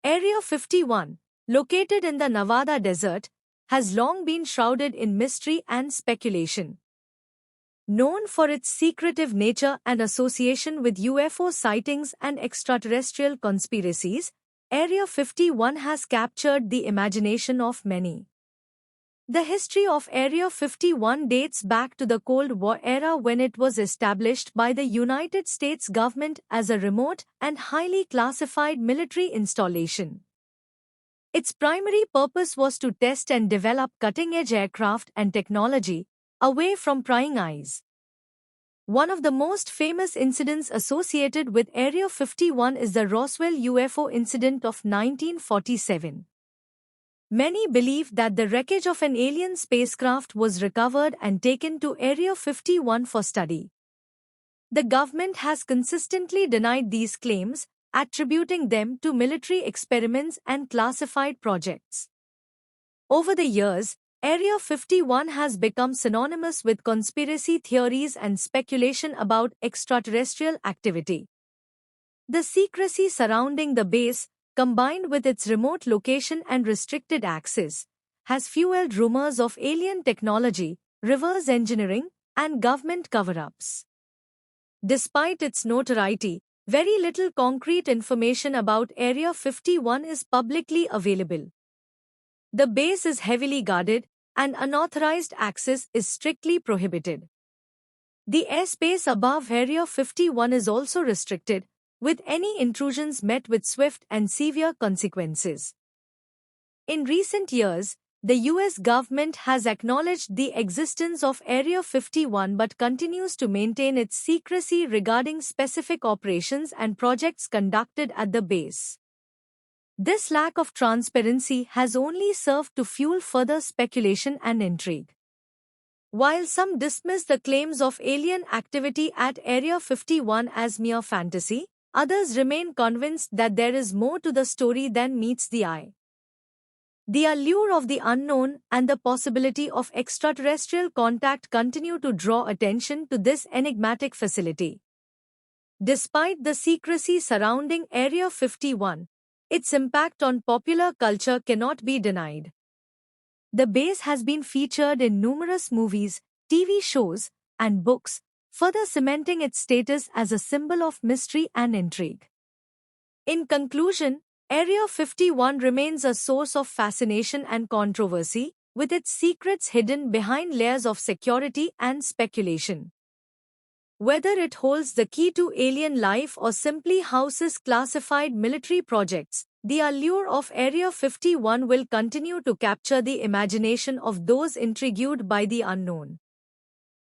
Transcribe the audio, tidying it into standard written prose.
Area 51, located in the Nevada desert, has long been shrouded in mystery and speculation. Known for its secretive nature and association with UFO sightings and extraterrestrial conspiracies, Area 51 has captured the imagination of many. The history of Area 51 dates back to the Cold War era when it was established by the United States government as a remote and highly classified military installation. Its primary purpose was to test and develop cutting-edge aircraft and technology, away from prying eyes. One of the most famous incidents associated with Area 51 is the Roswell UFO incident of 1947. Many believe that the wreckage of an alien spacecraft was recovered and taken to Area 51 for study. The government has consistently denied these claims, attributing them to military experiments and classified projects. Over the years, Area 51 has become synonymous with conspiracy theories and speculation about extraterrestrial activity. The secrecy surrounding the base, combined with its remote location and restricted access, has fueled rumors of alien technology, reverse engineering, and government cover-ups. Despite its notoriety, very little concrete information about Area 51 is publicly available. The base is heavily guarded, and unauthorized access is strictly prohibited. The airspace above Area 51 is also restricted, with any intrusions met with swift and severe consequences. In recent years, the US government has acknowledged the existence of Area 51 but continues to maintain its secrecy regarding specific operations and projects conducted at the base. This lack of transparency has only served to fuel further speculation and intrigue. While some dismiss the claims of alien activity at Area 51 as mere fantasy, others remain convinced that there is more to the story than meets the eye. The allure of the unknown and the possibility of extraterrestrial contact continue to draw attention to this enigmatic facility. Despite the secrecy surrounding Area 51, its impact on popular culture cannot be denied. The base has been featured in numerous movies, TV shows, and books, further cementing its status as a symbol of mystery and intrigue. In conclusion, Area 51 remains a source of fascination and controversy, with its secrets hidden behind layers of security and speculation. Whether it holds the key to alien life or simply houses classified military projects, the allure of Area 51 will continue to capture the imagination of those intrigued by the unknown.